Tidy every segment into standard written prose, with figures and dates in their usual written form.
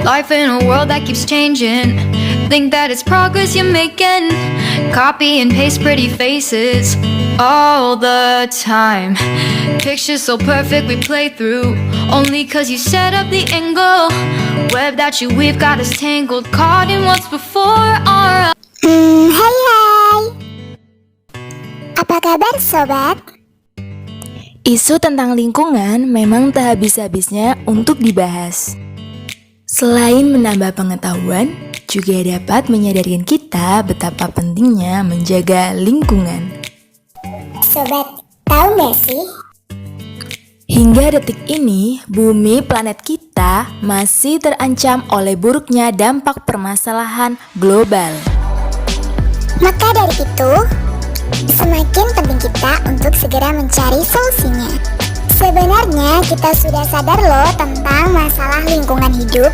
Life in a world that keeps changing. Think that it's progress you're making. Copy and paste pretty faces all the time. Pictures so perfect we play through. Only cause you set up the angle. Web that you weave got us tangled. Caught in what's before our Hai. Apa kabar sobat? Isu tentang lingkungan memang tak habis-habisnya untuk dibahas. Selain menambah pengetahuan, juga dapat menyadarkan kita betapa pentingnya menjaga lingkungan. Sobat, tahu gak sih? Hingga detik ini, bumi planet kita masih terancam oleh buruknya dampak permasalahan global. Maka dari itu, semakin penting kita untuk segera mencari solusinya. Sebenarnya kita sudah sadar loh tentang masalah lingkungan hidup.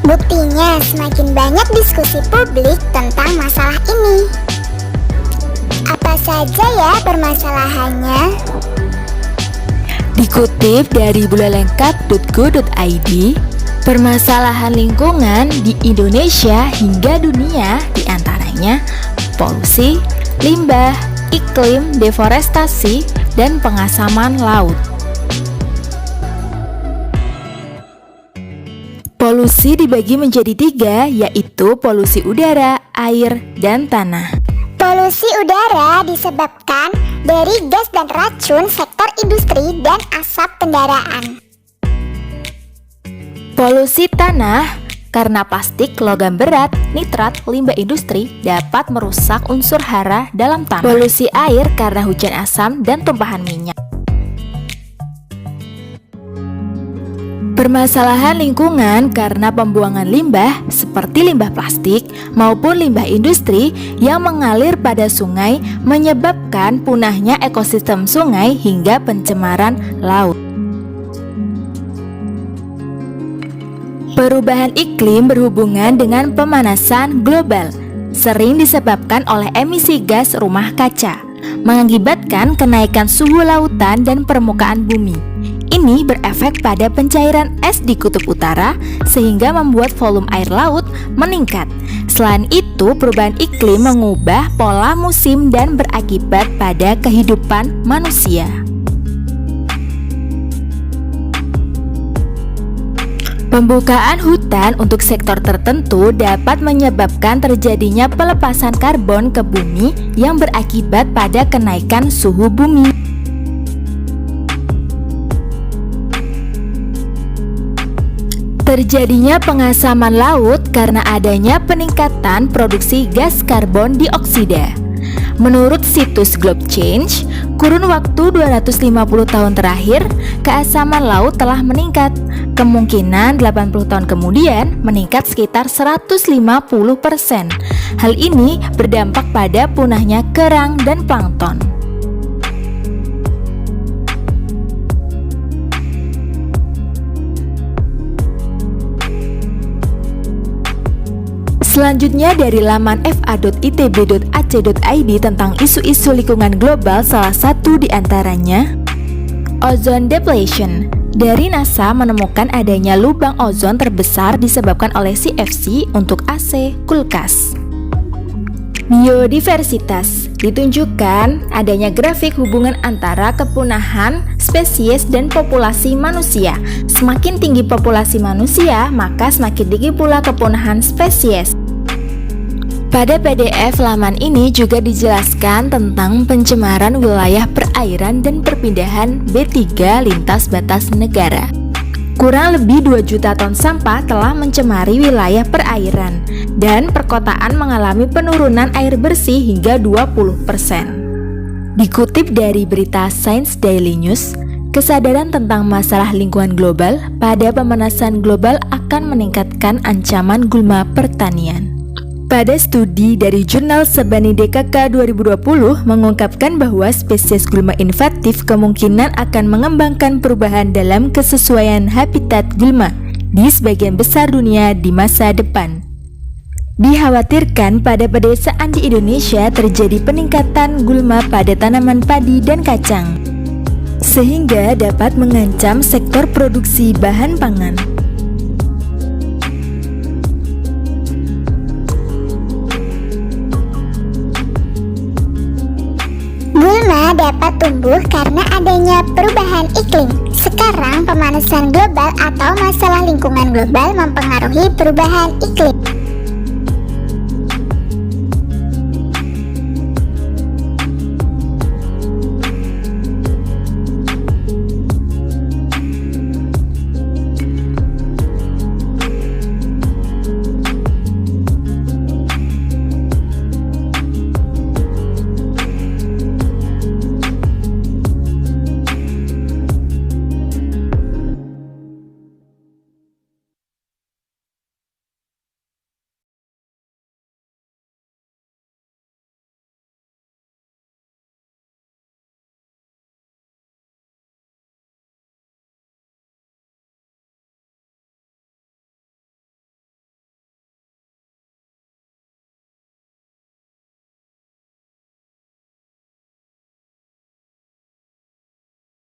Buktinya semakin banyak diskusi publik tentang masalah ini. Apa saja ya permasalahannya? Dikutip dari bulalengkap.go.id, permasalahan lingkungan di Indonesia hingga dunia diantaranya polusi, limbah, iklim, deforestasi, dan pengasaman laut. Polusi dibagi menjadi 3, yaitu polusi udara, air, dan tanah. Polusi udara disebabkan dari gas dan racun sektor industri dan asap kendaraan. Polusi tanah karena plastik, logam berat, nitrat, limbah industri dapat merusak unsur hara dalam tanah. Polusi air karena hujan asam dan tumpahan minyak. Permasalahan lingkungan karena pembuangan limbah seperti limbah plastik maupun limbah industri yang mengalir pada sungai menyebabkan punahnya ekosistem sungai hingga pencemaran laut. Perubahan iklim berhubungan dengan pemanasan global, sering disebabkan oleh emisi gas rumah kaca, mengakibatkan kenaikan suhu lautan dan permukaan bumi. Ini berefek pada pencairan es di kutub utara sehingga membuat volume air laut meningkat. Selain itu, perubahan iklim mengubah pola musim dan berakibat pada kehidupan manusia. Pembukaan hutan untuk sektor tertentu dapat menyebabkan terjadinya pelepasan karbon ke bumi yang berakibat pada kenaikan suhu bumi. Terjadinya pengasaman laut karena adanya peningkatan produksi gas karbon dioksida. Menurut situs Globe Change, kurun waktu 250 tahun terakhir, keasaman laut telah meningkat. Kemungkinan 80 tahun kemudian meningkat sekitar 150%. Hal ini berdampak pada punahnya kerang dan plankton. Selanjutnya dari laman fa.itb.ac.id tentang isu-isu lingkungan global, salah satu diantaranya ozone depletion. Dari NASA menemukan adanya lubang ozon terbesar disebabkan oleh CFC untuk AC kulkas. Biodiversitas ditunjukkan adanya grafik hubungan antara kepunahan spesies dan populasi manusia. Semakin tinggi populasi manusia, maka semakin tinggi pula kepunahan spesies. Pada PDF laman ini juga dijelaskan tentang pencemaran wilayah perairan dan perpindahan B3 lintas batas negara. Kurang lebih 2 juta ton sampah telah mencemari wilayah perairan, dan perkotaan mengalami penurunan air bersih hingga 20%. Dikutip dari berita Science Daily News, kesadaran tentang masalah lingkungan global pada pemanasan global akan meningkatkan ancaman gulma pertanian. Pada studi dari jurnal Sabani DKK 2020 mengungkapkan bahwa spesies gulma invasif kemungkinan akan mengembangkan perubahan dalam kesesuaian habitat gulma di sebagian besar dunia di masa depan. Dikhawatirkan pada pedesaan di Indonesia terjadi peningkatan gulma pada tanaman padi dan kacang, sehingga dapat mengancam sektor produksi bahan pangan. tumbuh karena adanya perubahan iklim. Sekarang pemanasan global atau masalah lingkungan global mempengaruhi perubahan iklim.